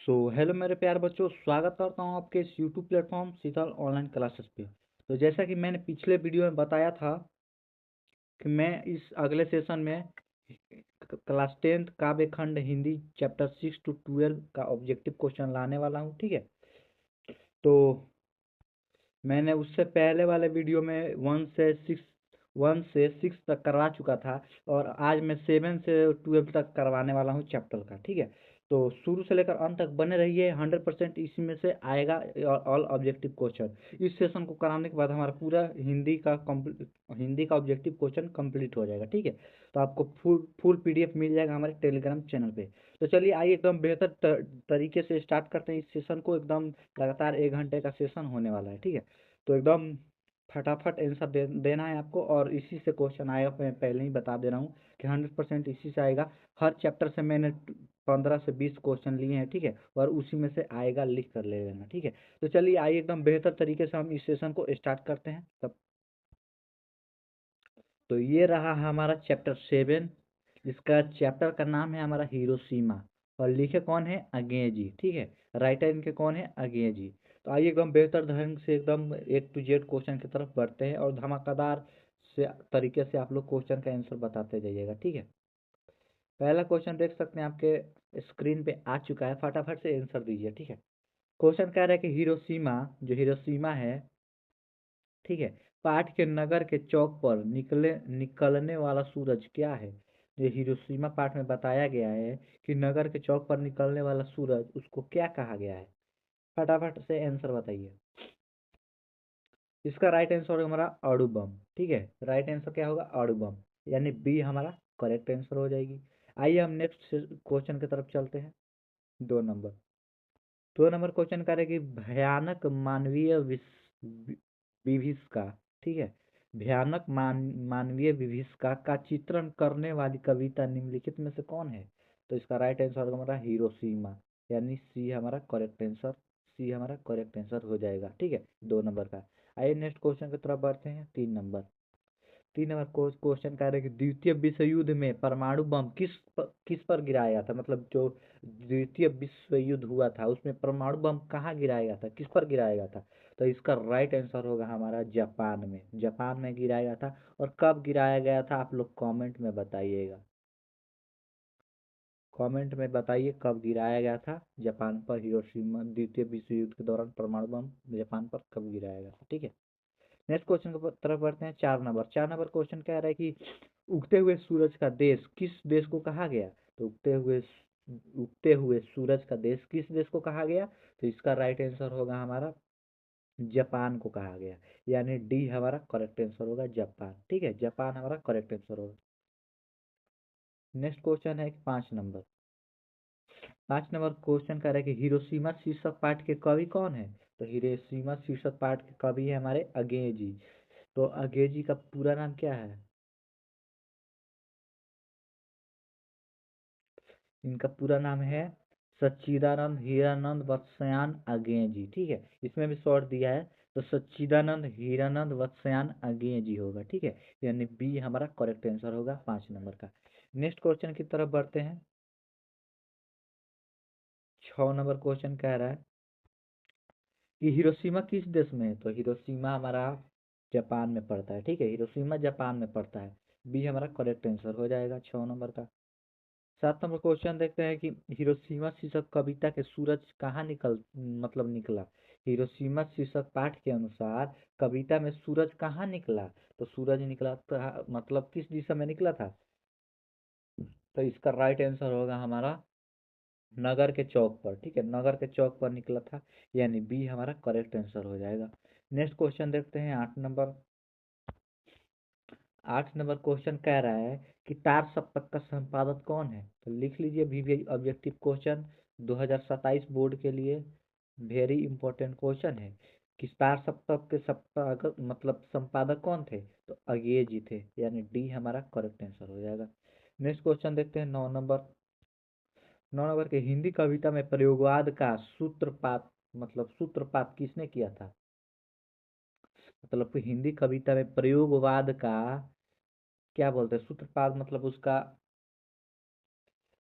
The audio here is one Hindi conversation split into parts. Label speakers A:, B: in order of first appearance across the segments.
A: हेलो मेरे प्यारे बच्चों, स्वागत करता हूँ आपके इस यूट्यूब प्लेटफॉर्म शीतल ऑनलाइन क्लासेस पे। तो जैसा कि मैंने पिछले वीडियो में बताया था कि मैं इस अगले सेशन में क्लास 10th काव्य खंड हिंदी चैप्टर 6 to 12 का ऑब्जेक्टिव क्वेश्चन लाने वाला हूँ। ठीक है, तो मैंने उससे पहले वाले वीडियो में 1 से 6 तक करवा चुका था और आज मैं 7 से 12 तक करवाने वाला हूँ चैप्टर का। ठीक है, तो शुरू से लेकर अंत तक बने रहिए। 100% इसी में से आएगा ऑल ऑब्जेक्टिव क्वेश्चन। इस सेशन को कराने के बाद हमारा पूरा हिंदी का ऑब्जेक्टिव क्वेश्चन कंप्लीट हो जाएगा। ठीक है, तो आपको फुल पीडीएफ मिल जाएगा हमारे टेलीग्राम चैनल पे। तो चलिए आइए एकदम बेहतर तरीके से स्टार्ट करते हैं इस सेशन को। एकदम लगातार 1 घंटे का सेशन होने वाला है। ठीक है, तो एकदम फटाफट आंसर देना है आपको और इसी से क्वेश्चन आएगा। मैं पहले ही बता दे रहा हूँ कि 100% इसी से आएगा। हर चैप्टर से मैंने 15 से 20 क्वेश्चन लिए हैं। ठीक है, और उसी में से आएगा, लिख कर ले लेना। ठीक है, तो चलिए आइए एकदम बेहतर तरीके से हम इस सेशन को स्टार्ट करते हैं तब। तो ये रहा हमारा चैप्टर 7। इसका चैप्टर का नाम है हमारा हिरोशिमा और लिखे कौन है, अज्ञेय जी। ठीक है, राइटर इनके कौन है, अज्ञेय जी। तो आइए एकदम बेहतर ढंग से एकदम A to Z क्वेश्चन की तरफ बढ़ते हैं और धमाकेदार से तरीके से आप लोग क्वेश्चन का आंसर बताते जाइएगा। ठीक है, पहला क्वेश्चन देख सकते हैं आपके स्क्रीन पे आ चुका है। फटाफट से आंसर दीजिए। ठीक है, क्वेश्चन कह रहा है कि हिरोशिमा, जो हिरोशिमा है, ठीक है, पाठ के नगर के चौक पर निकलने वाला सूरज क्या है। जो हिरोशिमा पाठ में बताया गया है कि नगर के चौक पर निकलने वाला सूरज, उसको क्या कहा गया है। फटाफट से आंसर बताइए। इसका राइट आंसर होगा हमारा अणुबम। ठीक है, राइट आंसर क्या होगा, अणुबम, यानी बी हमारा करेक्ट आंसर हो जाएगी। आइए हम नेक्स्ट क्वेश्चन की तरफ चलते हैं। 2 नंबर 2 नंबर क्वेश्चन करें कि भयानक मानवीय विभीषिका, ठीक है, भयानक मानवीय विभीषिका का चित्रण करने वाली कविता निम्नलिखित में से कौन है। तो इसका राइट आंसर होगा हमारा हिरोशिमा, यानी सी हमारा करेक्ट आंसर, सी हमारा करेक्ट आंसर हो जाएगा। ठीक है, 2 नंबर का। आइए नेक्स्ट क्वेश्चन की तरफ बढ़ते हैं। 3 नंबर 3 नंबर क्वेश्चन कह रहे हैं कि द्वितीय विश्व युद्ध में परमाणु बम किस पर गिराया गया था। मतलब जो द्वितीय विश्व युद्ध हुआ था उसमें परमाणु बम कहाँ गिराया गया था, किस पर गिराया गया था। तो इसका राइट आंसर होगा हमारा जापान में। जापान में गिराया गया था। और कब गिराया गया था आप लोग कमेंट में बताइएगा। कमेंट में बताइए कब गिराया गया था जापान पर। हिरोशिमा द्वितीय विश्व युद्ध के दौरान परमाणु बम जापान पर कब गिराया गया था। ठीक है, नेक्स्ट क्वेश्चन की तरफ बढ़ते हैं। 4 नंबर क्वेश्चन कह रहा है कि उगते हुए सूरज का देश किस देश को कहा गया। तो उगते हुए सूरज का देश किस देश को कहा गया। तो इसका राइट आंसर होगा हमारा जापान को कहा गया, यानी डी हमारा करेक्ट आंसर होगा, जापान। ठीक है, जापान हमारा करेक्ट आंसर होगा। नेक्स्ट क्वेश्चन है कि 5 नंबर 5 नंबर क्वेश्चन कह रहा है कि हिरोशिमा शीर्षक पाठ के कवि कौन है। तो हिरोशिमा शीर्षक पाठ के कवि है हमारे अज्ञेय जी। तो अज्ञेय जी का पूरा नाम क्या है। इनका पूरा नाम है सच्चिदानंद हीरानंद वत्सयान अज्ञेय जी। ठीक है, इसमें भी शॉर्ट दिया है। तो सच्चिदानंद हीरानंद वत्सयान अज्ञेय जी होगा। ठीक है, यानी बी हमारा करेक्ट आंसर होगा 5 नंबर का। नेक्स्ट क्वेश्चन की तरफ बढ़ते हैं। 6 नंबर क्वेश्चन कह रहा है कि हिरोशिमा किस देश में है। तो हिरोशिमा हमारा जापान में पड़ता है। ठीक है, हिरोशिमा जापान में पड़ता है। बी हमारा करेक्ट आंसर हो जाएगा 6 नंबर का। 7 नंबर क्वेश्चन देखते हैं कि हिरोशिमा शीर्षक कविता के सूरज कहाँ निकला। हिरोशिमा शीर्षक पाठ के अनुसार कविता में सूरज कहाँ निकला। तो सूरज निकला था, मतलब किस दिशा में निकला था। तो इसका राइट आंसर होगा हमारा नगर के चौक पर। ठीक है, नगर के चौक पर निकला था, यानी बी हमारा करेक्ट आंसर हो जाएगा। नेक्स्ट क्वेश्चन देखते हैं। 8 नंबर क्वेश्चन कह रहा है कि तार सप्तक का संपादक कौन है। तो लिख लीजिए भी ऑब्जेक्टिव क्वेश्चन 2027 बोर्ड के लिए वेरी इंपॉर्टेंट क्वेश्चन है कि तार सप्तक के सप्ताह मतलब संपादक कौन थे। तो अज्ञेय जी थे, यानी डी हमारा करेक्ट आंसर हो जाएगा। नेक्स्ट क्वेश्चन देखते हैं। 9 नंबर के हिंदी कविता में प्रयोगवाद का सूत्रपात किसने किया था। मतलब कि हिंदी कविता में प्रयोगवाद का क्या बोलते हैं, सूत्रपात मतलब उसका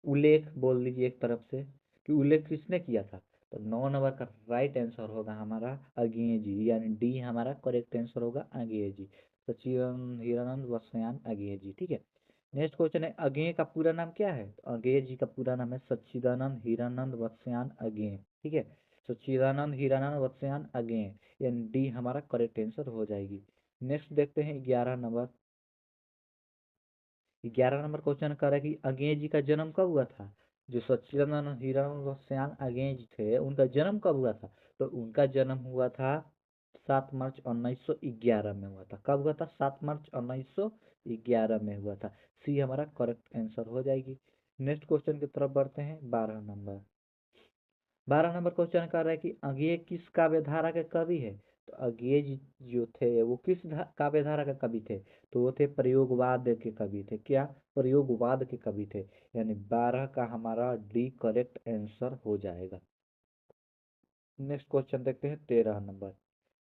A: उल्लेख बोल दीजिए एक तरफ से। कि उल्लेख किसने किया था, तो 9 नंबर का राइट आंसर होगा हमारा अज्ञेय जी, यानी डी हमारा करेक्ट आंसर होगा अज्ञेय जी, सच्चिदानंद हीरानंद वत्सयान अज्ञेय जी। ठीक है, नेक्स्ट क्वेश्चन है अज्ञेय का पूरा नाम क्या है, तो अज्ञेय जी का पूरा नाम है सच्चिदानंद हीरानंद वत्सयान अज्ञेय। ठीक है, सच्चिदानंद हीरानंद वत्सयान अज्ञेय, यानी डी हमारा करेक्ट आंसर हो जाएगी। नेक्स्ट देखते हैं 11 नंबर। 11 नंबर क्वेश्चन कर रहा है कि अज्ञेय जी का जन्म कब हुआ था, जो सच्चिदानंद हीरानंद वत्सयान अज्ञेय जी थे उनका जन्म कब हुआ था, तो उनका जन्म हुआ था 7 मार्च 1911 में हुआ था। कब हुआ था, 7 मार्च 1911 में हुआ था। सी हमारा करेक्ट आंसर हो जाएगी। नेक्स्ट क्वेश्चन की तरफ बढ़ते हैं 12 नंबर। 12 नंबर क्वेश्चन कर रहा है कि अज्ञेय किस काव्यधारा के कवि है, तो अज्ञेय जी जो थे वो किस काव्यधारा के कवि थे, तो वो थे प्रयोगवाद के कवि थे। क्या, प्रयोगवाद के कवि थे, यानी 12 का हमारा डी करेक्ट आंसर हो जाएगा। नेक्स्ट क्वेश्चन देखते हैं 13 नंबर।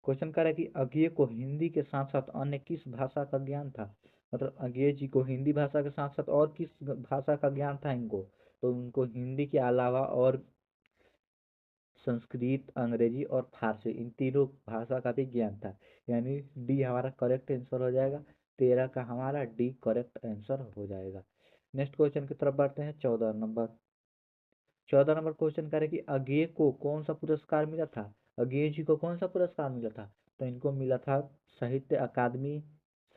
A: क्वेश्चन कर रहा है कि अज्ञेय को हिंदी के साथ साथ अन्य किस भाषा का ज्ञान था, मतलब अज्ञेय जी को हिंदी भाषा के साथ साथ और किस भाषा का ज्ञान था इनको, तो उनको हिंदी के अलावा और संस्कृत, अंग्रेजी और फारसी, इन तीनों भाषा का भी ज्ञान था, यानी डी हमारा करेक्ट आंसर हो जाएगा। 13 का हमारा डी करेक्ट आंसर हो जाएगा। नेक्स्ट क्वेश्चन की तरफ बढ़ते हैं 14 नंबर। 14 नंबर क्वेश्चन करें कि अज्ञेय को कौन सा पुरस्कार मिला था, अज्ञेय जी को कौन सा पुरस्कार मिला था, तो इनको मिला था साहित्य अकादमी,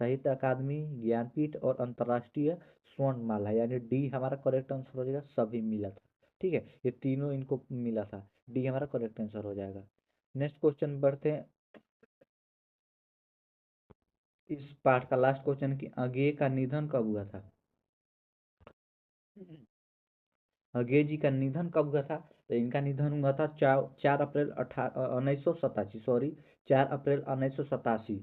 A: साहित्य अकादमी, ज्ञानपीठ और अंतर्राष्ट्रीय स्वर्णमाला, यानी डी हमारा करेक्ट आंसर हो जाएगा, सभी मिला था। ठीक है, ये तीनों इनको मिला था, डी हमारा करेक्ट आंसर हो जाएगा। नेक्स्ट क्वेश्चन बढ़ते हैं इस पार्ट का लास्ट क्वेश्चन कि अज्ञेय का निधन कब हुआ था। अज्ञेय जी का निधन कब हुआ था, तो इनका निधन हुआ था 4 अप्रैल 1987, सॉरी 4 अप्रैल 1987।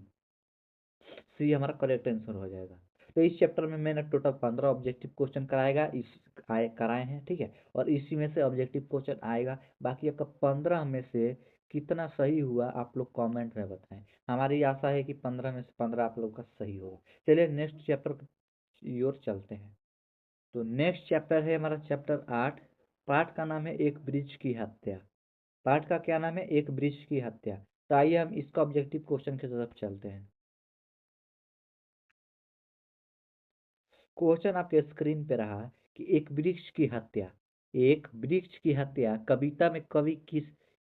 A: सी हमारा करेक्ट आंसर हो जाएगा। तो इस चैप्टर में मैंने टोटल 15 ऑब्जेक्टिव क्वेश्चन कराएगा इस कराए हैं। ठीक है, और इसी में से ऑब्जेक्टिव क्वेश्चन आएगा, बाकी आपका 15 में से कितना सही हुआ आप लोग कमेंट में बताएं। हमारी आशा है कि 15 में से 15 आप लोग का सही होगा। चलिए नेक्स्ट चैप्टर की ओर चलते हैं। तो नेक्स्ट चैप्टर है हमारा चैप्टर 8। पाठ का नाम है एक वृक्ष की हत्या। पाठ का क्या नाम है, एक वृक्ष की हत्या। तो आइए हम इसका ऑब्जेक्टिव क्वेश्चन की तरफ चलते हैं। क्वेश्चन आपके स्क्रीन पे रहा कि एक वृक्ष की हत्या, एक वृक्ष की हत्या कविता में कवि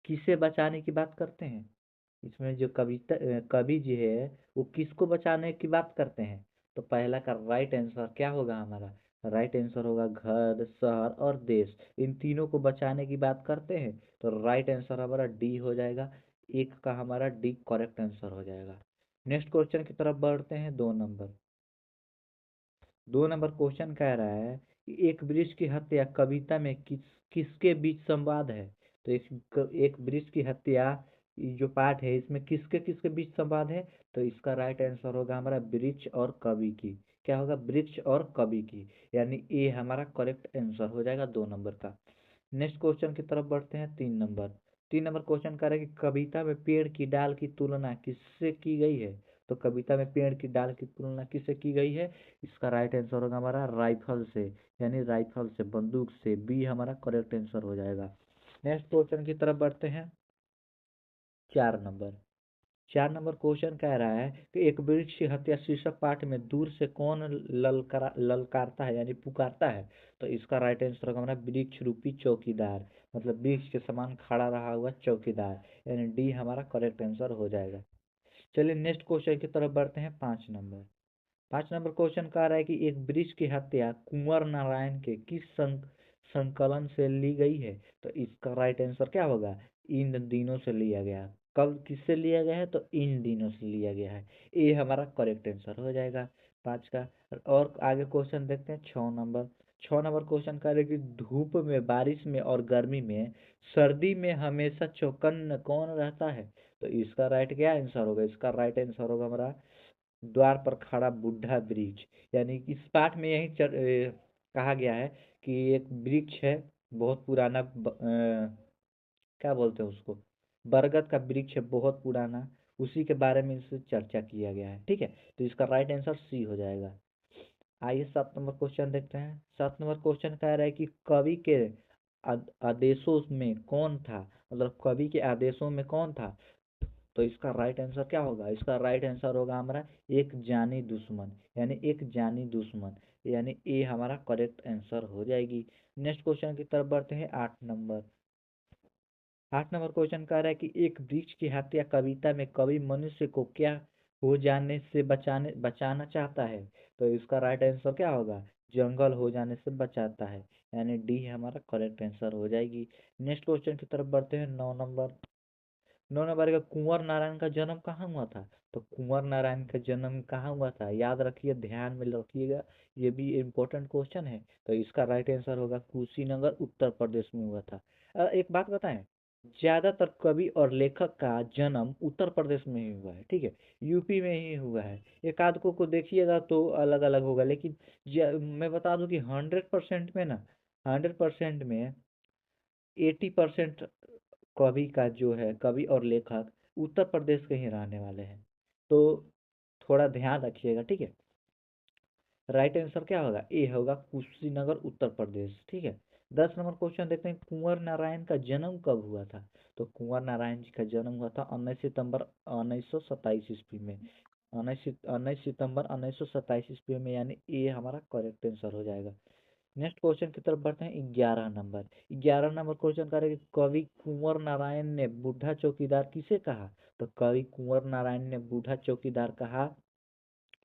A: किसे बचाने की बात करते हैं। इसमें जो कविता कवि जी है वो किसको बचाने की बात करते हैं, तो पहला का राइट आंसर क्या होगा हमारा, राइट आंसर होगा घर, शहर और देश, इन तीनों को बचाने की बात करते हैं, तो राइट आंसर हमारा डी हो जाएगा। एक का हमारा डी करेक्ट आंसर हो जाएगा। नेक्स्ट क्वेश्चन की तरफ बढ़ते हैं 2 नंबर। 2 नंबर क्वेश्चन कह रहा है कि एक वृक्ष की हत्या कविता में किसके बीच संवाद है, तो एक वृक्ष की हत्या ये जो पाठ है इसमें किसके किसके बीच संवाद है, तो इसका राइट आंसर होगा हमारा वृक्ष और कवि की। क्या होगा, वृक्ष और कवि की, यानी ए हमारा करेक्ट आंसर हो जाएगा 2 नंबर का। नेक्स्ट क्वेश्चन की तरफ बढ़ते हैं 3 नंबर। 3 नंबर क्वेश्चन कह रहा है कि कविता में पेड़ की डाल की तुलना किससे की गई है, तो कविता में पेड़ की डाल की तुलना किससे की गई है, इसका राइट आंसर होगा हमारा राइफल से, यानी राइफल से, बंदूक से, बी हमारा करेक्ट आंसर हो जाएगा। नेक्स्ट क्वेश्चन की तरफ बढ़ते हैं 4 नंबर। 4 नंबर क्वेश्चन कह रहा है कि एक वृक्ष की हत्या शीर्षक पाठ में दूर से कौन ललकारता है यानी पुकारता है, तो इसका राइट आंसर होगा हमारा वृक्ष रूपी चौकीदार, मतलब वृक्ष के समान खड़ा रहा हुआ चौकीदार, यानी डी हमारा करेक्ट आंसर हो जाएगा। चलिए नेक्स्ट क्वेश्चन की तरफ बढ़ते हैं 5 नंबर। 5 नंबर क्वेश्चन कह रहा है कि एक वृक्ष की हत्या कुंवर नारायण के किस संकलन से ली गई है, तो इसका राइट आंसर क्या होगा, इन दिनों से लिया गया। कब किससे लिया गया है, तो इन दिनों से लिया गया है, ये हमारा करेक्ट आंसर हो जाएगा 5 का। और आगे क्वेश्चन देखते हैं 6 नंबर। 6 नंबर क्वेश्चन कह रहे हैं कि धूप में, बारिश में और गर्मी में, सर्दी में हमेशा चौकन्न कौन रहता है, तो इसका राइट क्या आंसर होगा, इसका राइट आंसर होगा हमारा द्वार पर खड़ा बूढ़ा वृक्ष, यानी कि इस पाठ में यही कहा गया है कि एक वृक्ष है बहुत पुराना क्या बोलते हैं उसको, बरगद का वृक्ष है बहुत पुराना, उसी के बारे में इससे चर्चा किया गया है। ठीक है, तो इसका राइट आंसर सी हो जाएगा। आइए 7 नंबर क्वेश्चन देखते हैं। 7 नंबर क्वेश्चन कह रहा है कि कवि के आदेशों में कौन था, मतलब कवि के आदेशों में कौन था। तो इसका राइट आंसर क्या होगा, इसका राइट आंसर होगा हमारा एक जानी दुश्मन, यानी एक जानी दुश्मन, यानी ए हमारा करेक्ट आंसर हो जाएगी। नेक्स्ट क्वेश्चन की तरफ बढ़ते हैं। 8 नंबर, 8 नंबर क्वेश्चन कह रहा है कि एक वृक्ष की हत्या कविता में कवि मनुष्य को क्या हो जाने से बचाना चाहता है। तो इसका राइट आंसर क्या होगा, जंगल हो जाने से बचाता है, यानी डी हमारा करेक्ट आंसर हो जाएगी। नेक्स्ट क्वेश्चन की तरफ बढ़ते हैं। 9 नंबर, 9 नंबर का कुंवर नारायण का जन्म कहाँ हुआ था। तो कुंवर नारायण का जन्म कहाँ हुआ था, याद रखिए, ध्यान में रखिएगा, ये भी इम्पोर्टेंट क्वेश्चन है। तो इसका राइट आंसर होगा कुशीनगर, उत्तर प्रदेश में हुआ था। एक बात बताएं, ज्यादातर कवि और लेखक का जन्म उत्तर प्रदेश में ही हुआ है, ठीक है, यूपी में ही हुआ है। एक आध को देखिएगा तो अलग अलग होगा, लेकिन मैं बता दूं कि 100% में ना, 100% में 80% कवि का जो है, कवि और लेखक उत्तर प्रदेश के ही रहने वाले हैं। तो थोड़ा ध्यान रखिएगा, ठीक है। राइट आंसर क्या होगा, ए होगा कुशीनगर, उत्तर प्रदेश, ठीक है। 10 नंबर क्वेश्चन देखते हैं, कुंवर नारायण का जन्म कब हुआ था। तो कुंवर नारायण जी का जन्म हुआ था 19 सितंबर 1927 ईस्वी में, 19 सितंबर 1927 ईस्वी में, यानी ए हमारा करेक्ट आंसर हो जाएगा। नेक्स्ट क्वेश्चन की तरफ बढ़ते हैं। 11 नंबर, 11 नंबर क्वेश्चन करें कि कवि कुंवर नारायण ने बूढ़ा चौकीदार किसे कहा। तो कवि कुंवर नारायण ने बूढ़ा चौकीदार कहा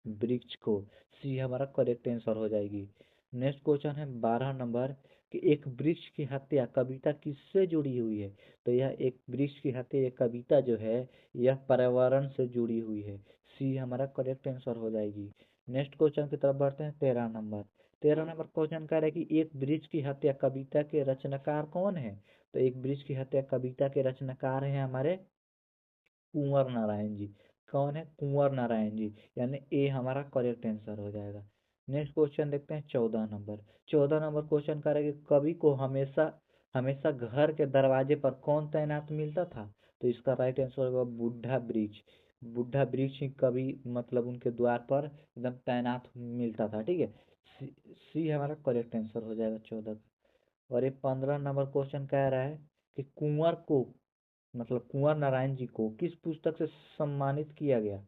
A: वृक्ष को, सी हमारा करेक्ट आंसर हो जाएगी। नेक्स्ट क्वेश्चन है 12 नंबर, कि एक वृक्ष की हत्या कविता किससे जुड़ी हुई है। तो यह एक वृक्ष की हत्या, ये कविता जो है, यह पर्यावरण से जुड़ी हुई है, सी हमारा करेक्ट आंसर हो जाएगी। नेक्स्ट क्वेश्चन की तरफ बढ़ते हैं। 13 नंबर, 13 नंबर क्वेश्चन कह रहा है कि एक वृक्ष की हत्या कविता के रचनाकार कौन है। तो एक वृक्ष की हत्या कविता के रचनाकार हैं हमारे कुंवर नारायण जी। कौन है, कुंवर नारायण जी, यानी ए हमारा करेक्ट आंसर हो जाएगा। नेक्स्ट क्वेश्चन देखते हैं। 14 नंबर, 14 नंबर क्वेश्चन कर रहे कि कवि को हमेशा हमेशा घर के दरवाजे पर कौन तैनात मिलता था। तो इसका राइट आंसर होगा बूढ़ा वृक्ष, बूढ़ा वृक्ष ही कवि मतलब उनके द्वार पर एकदम तैनात मिलता था, ठीक है। सी, सी हमारा करेक्ट आंसर हो जाएगा 14 का। और ये 15 नंबर क्वेश्चन कह रहा है कि कुंवर को मतलब कुंवर नारायण जी को किस पुस्तक से सम्मानित किया गया,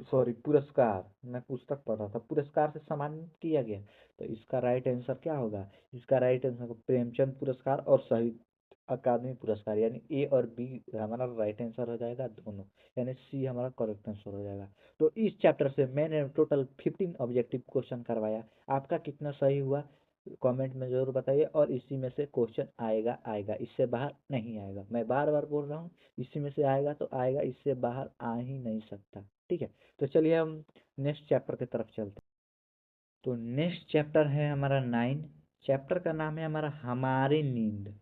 A: सॉरी पुरस्कार, मैं पुस्तक पढ़ रहा था, पुरस्कार से सम्मानित किया गया। तो इसका राइट आंसर क्या होगा, इसका राइट आंसर होगा प्रेमचंद पुरस्कार और साहित्य अकादमी पुरस्कार, यानी ए और बी हमारा राइट आंसर हो जाएगा दोनों, यानी सी हमारा करेक्ट आंसर हो जाएगा। तो इस चैप्टर से मैंने टोटल 15 ऑब्जेक्टिव क्वेश्चन करवाया, आपका कितना सही हुआ कमेंट में ज़रूर बताइए। और इसी में से क्वेश्चन आएगा आएगा, इससे बाहर नहीं आएगा, मैं बार बार बोल रहा हूँ, इसी में से आएगा तो आएगा, इससे बाहर आ ही नहीं सकता, ठीक है। तो चलिए हम नेक्स्ट चैप्टर की तरफ चलते हैं। तो नेक्स्ट चैप्टर है हमारा 9, चैप्टर का नाम है हमारा हमारी नींद,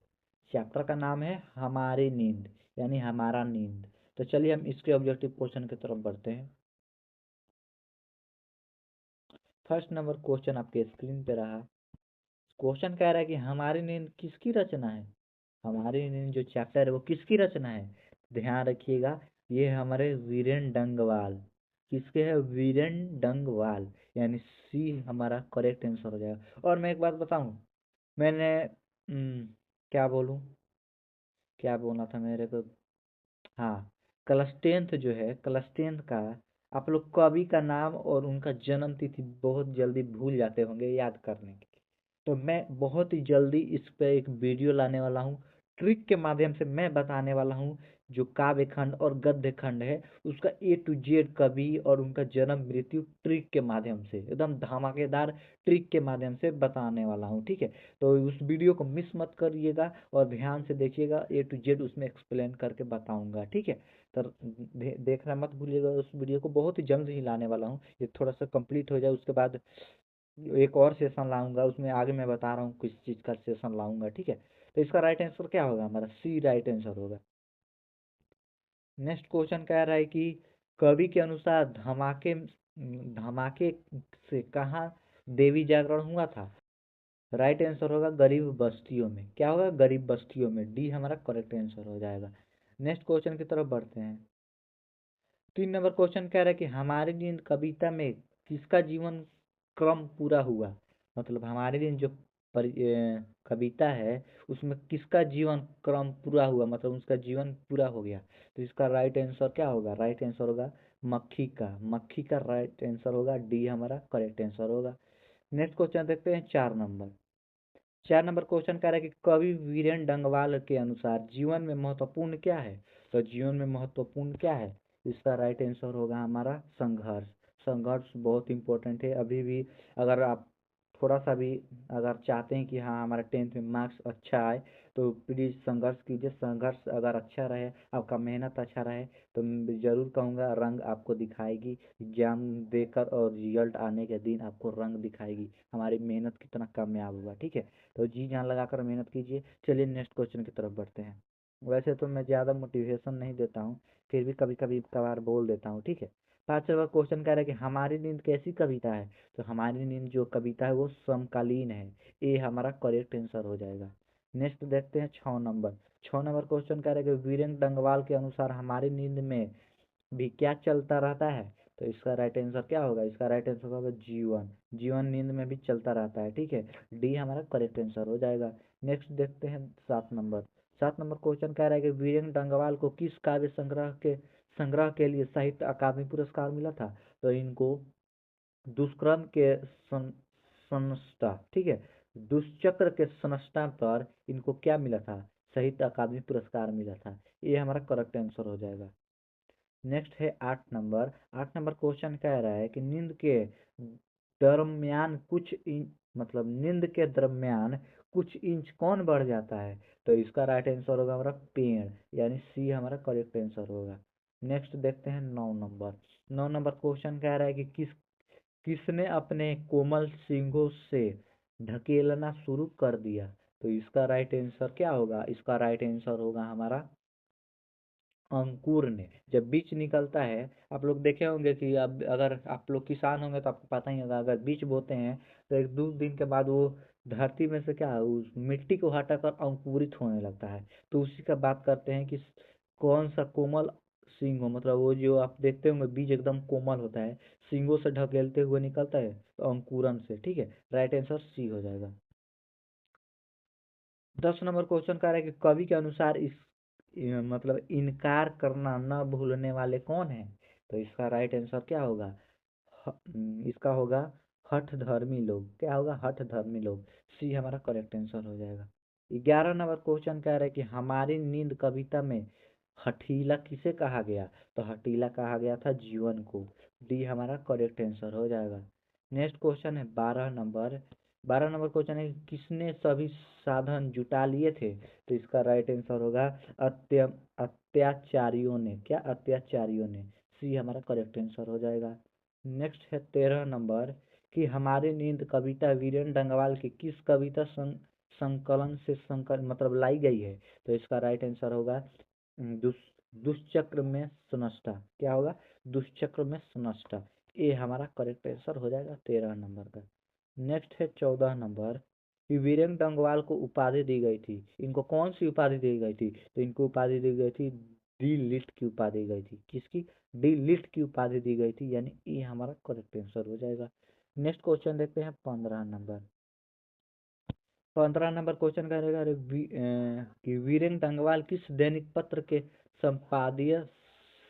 A: चैप्टर का नाम है हमारी नींद, यानी हमारा नींद। तो चलिए हम इसके ऑब्जेक्टिव क्वेश्चन की तरफ बढ़ते हैं। फर्स्ट नंबर क्वेश्चन आपके स्क्रीन पे रहा। क्वेश्चन कह रहा है कि हमारी नींद किसकी रचना है, हमारी नींद जो चैप्टर है वो किसकी रचना है। ध्यान रखिएगा, ये हमारे वीरेन डंगवाल, किसके है, वीरेन डंगवाल, यानी सी हमारा करेक्ट आंसर हो जाएगा। और मैं एक बात बताऊं, मैंने क्या बोलूं, क्या बोलना था मेरे को, हाँ, क्लास 10th जो है, क्लास 10th का आप लोग कवि का नाम और उनका जन्म तिथि बहुत जल्दी भूल जाते होंगे याद करने के, तो मैं बहुत ही जल्दी इस पे एक वीडियो लाने वाला हूँ, ट्रिक के माध्यम से मैं बताने वाला हूँ, जो काव्य खंड और गद्य खंड है उसका A to Z कवि और उनका जन्म मृत्यु ट्रिक के माध्यम से, एकदम धमाकेदार ट्रिक के माध्यम से बताने वाला हूँ, ठीक है। तो उस वीडियो को मिस मत करिएगा और ध्यान से देखिएगा, A to Z उसमें एक्सप्लेन करके बताऊंगा, ठीक है। तो देखना मत भूलिएगा, उस वीडियो को बहुत ही जल्द ही लाने वाला हूँ, ये थोड़ा सा कंप्लीट हो जाए उसके बाद एक और सेशन लाऊंगा, उसमें आगे मैं बता रहा हूँ किस चीज़ का सेशन लाऊंगा, ठीक है। तो इसका राइट आंसर क्या होगा, हमारा सी राइट आंसर होगा। नेक्स्ट क्वेश्चन कह रहा है कि कवि के अनुसार धमाके धमाके से कहाँ देवी जागरण हुआ था। राइट आंसर होगा गरीब बस्तियों में, क्या होगा, गरीब बस्तियों में, डी हमारा करेक्ट आंसर हो जाएगा। नेक्स्ट क्वेश्चन की तरफ बढ़ते हैं। 3 नंबर क्वेश्चन कह रहा है कि हमारे दिन कविता में किसका जीवन क्रम पूरा हुआ, मतलब हमारे दिन जो कविता है उसमें किसका जीवन क्रम पूरा हुआ, मतलब उसका जीवन पूरा हो गया। तो इसका राइट आंसर क्या होगा, राइट आंसर होगा मक्खी का राइट आंसर होगा डी, हमारा करेक्ट आंसर होगा। नेक्स्ट क्वेश्चन देखते हैं 4 नंबर। 4 नंबर क्वेश्चन कह रहा है कि कवि वीरेन डंगवाल के अनुसार जीवन में महत्वपूर्ण क्या है। तो जीवन में महत्वपूर्ण क्या है, इसका राइट आंसर होगा हमारा संघर्ष। संघर्ष बहुत इंपॉर्टेंट है अभी भी। अगर आप थोड़ा सा भी अगर चाहते हैं कि हाँ हमारा 10th में मार्क्स अच्छा आए, तो प्लीज़ संघर्ष कीजिए। संघर्ष अगर अच्छा रहे, आपका मेहनत अच्छा रहे, तो मैं ज़रूर कहूँगा रंग आपको दिखाएगी। एग्जाम देकर और रिजल्ट आने के दिन आपको रंग दिखाएगी हमारी मेहनत कितना कामयाब हुआ, ठीक है। तो जी जान लगाकर मेहनत कीजिए। चलिए नेक्स्ट क्वेश्चन की तरफ बढ़ते हैं। वैसे तो मैं ज़्यादा मोटिवेशन नहीं देता हूँ, फिर भी कभी कभी कभार बोल देता हूँ, ठीक है। 5वां क्वेश्चन कह रहा है कि हमारी नींद कैसी कविता है। तो हमारी नींद जो कविता है वो समकालीन है, ये हमारा करेक्ट आंसर हो जाएगा। नेक्स्ट देखते हैं 6 नंबर। 6 नंबर क्वेश्चन कह रहा है कि वीरेंद्र डंगवाल के अनुसार हमारी नींद में भी क्या चलता रहता है। तो इसका राइट आंसर क्या होगा, इसका राइट आंसर होगा जीवन। जीवन नींद में भी चलता रहता है, ठीक है। डी हमारा करेक्ट आंसर हो जाएगा। नेक्स्ट देखते हैं 7 नंबर। 7 नंबर क्वेश्चन कह रहा है कि वीरेंद्र डंगवाल को किस काव्य संग्रह के लिए साहित्य अकादमी पुरस्कार मिला था। तो इनको दुष्कर्म के संस्था, ठीक है, दुष्चक्र के संस्था पर इनको क्या मिला था, साहित्य अकादमी पुरस्कार मिला था। ये हमारा करेक्ट आंसर हो जाएगा। नेक्स्ट है 8 नंबर। 8 नंबर क्वेश्चन कह रहा है कि नींद के दरमियान मतलब नींद के दरमियान कुछ इंच कौन बढ़ जाता है। तो इसका राइट आंसर होगा हमारा पेड़, यानी सी हमारा करेक्ट आंसर होगा। नेक्स्ट देखते हैं 9 नंबर। 9 नंबर क्वेश्चन कह रहा है कि किसने अपने कोमल सींगों से ढकेलना शुरू कर दिया। तो इसका राइट आंसर क्या होगा, इसका राइट आंसर होगा हमारा अंकुर ने। जब बीज निकलता है, आप लोग देखे होंगे कि अब अगर आप लोग किसान होंगे तो आपको पता ही होगा, अगर बीज बोते हैं तो 1-2 दिन के बाद वो धरती में से क्या उस मिट्टी को हटाकर अंकुरित होने लगता है। तो उसी का बात करते हैं कि कौन सा कोमल सींग हो, मतलब वो जो आप देखते होंगे बीज एकदम कोमल होता है, सींगों से ढकेलते हुए निकलता है, तो अंकुरन से, ठीक है। राइट आंसर सी हो जाएगा। 10 नंबर क्वेश्चन कह रहा है कि कवि के अनुसार मतलब इनकार करना न भूलने वाले कौन हैं। तो इसका राइट आंसर क्या होगा, इसका होगा हठ धर्मी लोग। क्या होगा, हठ धर्मी लोग। सी हमारा करेक्ट आंसर हो जाएगा। 11 नंबर क्वेश्चन कह रहा है कि हमारी नींद कविता में हठीला किसे कहा गया। तो हठीला कहा गया था जीवन को। डी हमारा करेक्ट आंसर हो जाएगा। नेक्स्ट क्वेश्चन है 12 नंबर। 12 नंबर क्वेश्चन है किसने सभी साधन जुटा लिए थे। तो इसका राइट आंसर होगा अत्याचारियों ने। क्या, अत्याचारियों ने। सी हमारा करेक्ट आंसर हो जाएगा। नेक्स्ट है 13 नंबर कि हमारी नींद कविता वीरेंद्र डंगवाल की किस कविता संकलन से संकर मतलब लाई गई है। तो इसका राइट आंसर होगा दुष दुष्चक्र में सनस्टा। क्या होगा, दुष्चक्र में सनस्टा। ये हमारा करेक्ट आंसर हो जाएगा 13 नंबर का। नेक्स्ट है 14 नंबर कि वीरेंद्र डंगवाल को उपाधि दी गई थी। इनको कौन सी उपाधि दी गई थी। तो इनको उपाधि दी गई थी डी लिट की उपाधि दी गई थी। किसकी, डी लिट की उपाधि दी गई थी, यानी ये हमारा करेक्ट आंसर हो जाएगा। नेक्स्ट क्वेश्चन देखते हैं 15 नंबर। 15 नंबर क्वेश्चन करेगा कि वीरेंद्र डंगवाल किस दैनिक पत्र के संपादकीय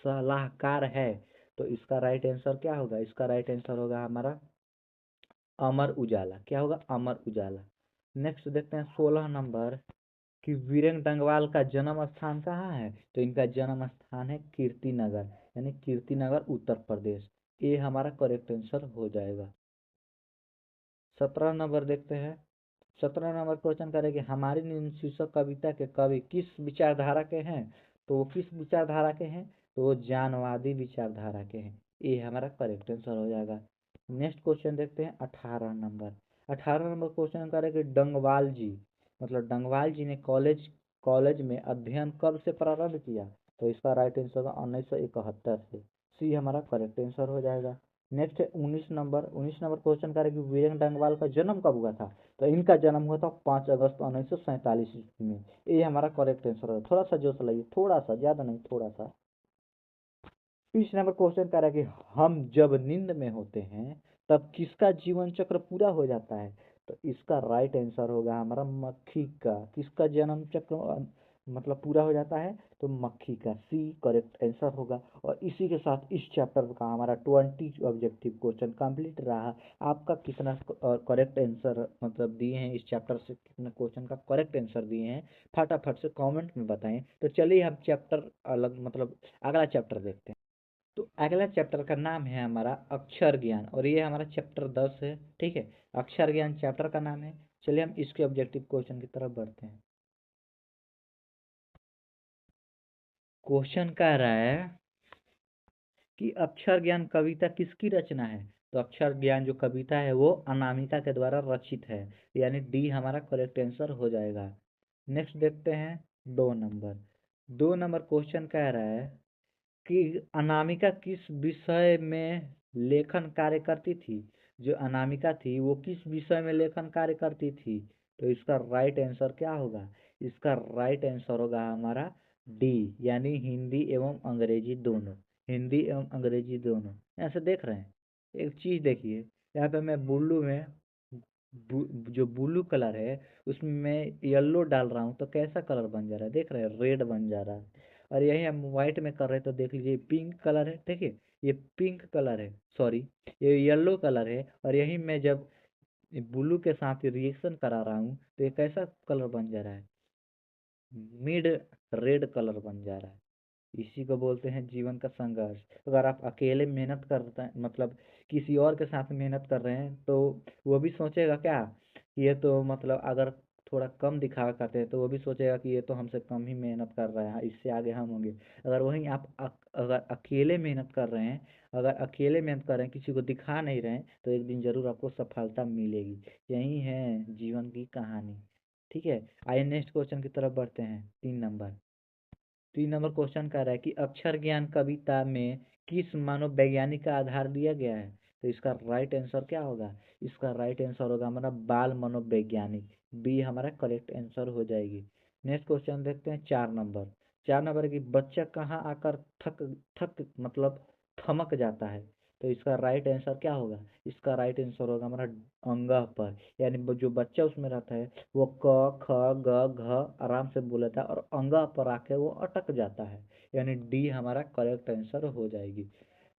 A: सलाहकार है। तो इसका राइट आंसर क्या होगा, इसका राइट आंसर होगा हमारा अमर उजाला। क्या होगा, अमर उजाला। नेक्स्ट देखते हैं 16 नंबर कि वीरेंद्र डंगवाल का जन्म स्थान कहाँ है। तो इनका जन्म स्थान है कीर्तिनगर, यानी कीर्तिनगर उत्तर प्रदेश। ये हमारा करेक्ट आंसर हो जाएगा। 17 नंबर देखते हैं। 17 नंबर क्वेश्चन करें कि हमारी नींद शीर्षक कविता के कवि किस विचारधारा के हैं। तो वो किस विचारधारा के हैं, तो वो जानवादी विचारधारा के हैं। ये हमारा करेक्ट आंसर हो जाएगा। नेक्स्ट क्वेश्चन देखते हैं 18 नंबर। 18 नंबर क्वेश्चन करें कि डंगवाल जी, मतलब डंगवाल जी ने कॉलेज कॉलेज में अध्ययन कब से प्रारंभ किया। तो इसका राइट आंसर होगा 1971 से। सी हमारा करेक्ट आंसर हो जाएगा। नेक्स्ट है 19 नंबर। 19 नंबर क्वेश्चन करें कि वीरेंद्र डंगवाल का जन्म कब हुआ था। तो इनका जन्म हुआ था 5 अगस्त 1947 में। ये हमारा करेक्ट आंसर है। थोड़ा सा जोश लाइए, थोड़ा सा, ज़्यादा नहीं, थोड़ा सा। 20 नंबर क्वेश्चन कह रहा है कि हम जब नींद में होते हैं तब किसका जीवन चक्र पूरा हो जाता है। तो इसका राइट आंसर होगा हमारा मक्खी का। किसका जन्म चक्र मतलब पूरा हो जाता है, तो मक्खी का। सी करेक्ट आंसर होगा। और इसी के साथ इस चैप्टर का हमारा 20 ऑब्जेक्टिव क्वेश्चन कंप्लीट रहा। आपका कितना करेक्ट आंसर मतलब दिए हैं, इस चैप्टर से कितने क्वेश्चन का करेक्ट आंसर दिए हैं, फटाफट से कमेंट में बताएं। तो चलिए हम चैप्टर अलग मतलब अगला चैप्टर देखते हैं। तो अगला चैप्टर का नाम है हमारा अक्षर ज्ञान, और ये हमारा चैप्टर 10 है। ठीक है, अक्षर ज्ञान चैप्टर का नाम है। चलिए हम इसके ऑब्जेक्टिव क्वेश्चन की तरफ बढ़ते हैं। क्वेश्चन कह रहा है कि अक्षर ज्ञान कविता किसकी रचना है। तो अक्षर ज्ञान जो कविता है वो अनामिका के द्वारा रचित है, यानी डी हमारा करेक्ट आंसर हो जाएगा। नेक्स्ट देखते हैं 2 नंबर। 2 नंबर क्वेश्चन कह रहा है कि अनामिका किस विषय में लेखन कार्य करती थी। जो अनामिका थी वो किस विषय में लेखन कार्य करती थी। तो इसका राइट आंसर क्या होगा, इसका राइट आंसर होगा हमारा डी, यानी हिंदी एवं अंग्रेजी दोनों। हिंदी एवं अंग्रेजी दोनों। ऐसे देख रहे हैं, एक चीज देखिए, यहाँ पे मैं ब्लू में जो ब्लू कलर है उसमें मैं येलो डाल रहा हूँ तो कैसा कलर बन जा रहा है, देख रहे हैं, रेड बन जा रहा है। और यही हम व्हाइट में कर रहे हैं तो देख लीजिए पिंक कलर है। ठीक है, ये पिंक कलर है, सॉरी ये येलो कलर है। और यही मैं जब ब्लू के साथ रिएक्शन करा रहा हूँ तो ये कैसा कलर बन जा रहा है, मिड रेड कलर बन जा रहा है। इसी को बोलते हैं जीवन का संघर्ष। अगर आप अकेले मेहनत करते हैं मतलब किसी और के साथ मेहनत कर रहे हैं तो वो भी सोचेगा क्या, कि ये तो मतलब अगर थोड़ा कम दिखावा करते हैं तो वो भी सोचेगा कि ये तो हमसे कम ही मेहनत कर रहा है, इससे आगे हम होंगे। अगर वहीं आप अगर अकेले मेहनत कर रहे हैं, अगर अकेले मेहनत कर रहे हैं, किसी को दिखा नहीं रहे हैं, तो एक दिन जरूर आपको सफलता मिलेगी। यही है जीवन की कहानी। ठीक है, आइए नेक्स्ट क्वेश्चन की तरफ बढ़ते हैं। 3 नंबर। 3 नंबर क्वेश्चन कह रहा है कि अक्षर ज्ञान कविता में किस मनोवैज्ञानिक का आधार दिया गया है। तो इसका राइट आंसर क्या होगा, इसका राइट आंसर होगा हमारा बाल मनोवैज्ञानिक। बी हमारा करेक्ट आंसर हो जाएगी। नेक्स्ट क्वेश्चन देखते हैं 4 नंबर। 4 नंबर की बच्चा कहाँ आकर थक थक मतलब थमक जाता है। तो इसका राइट आंसर क्या होगा, इसका राइट आंसर होगा हमारा अंगह पर, यानी जो बच्चा उसमें रहता है वो क ख ग घ आराम से बोलता है और अंगा पर आके वो अटक जाता है, यानी डी हमारा करेक्ट आंसर हो जाएगी।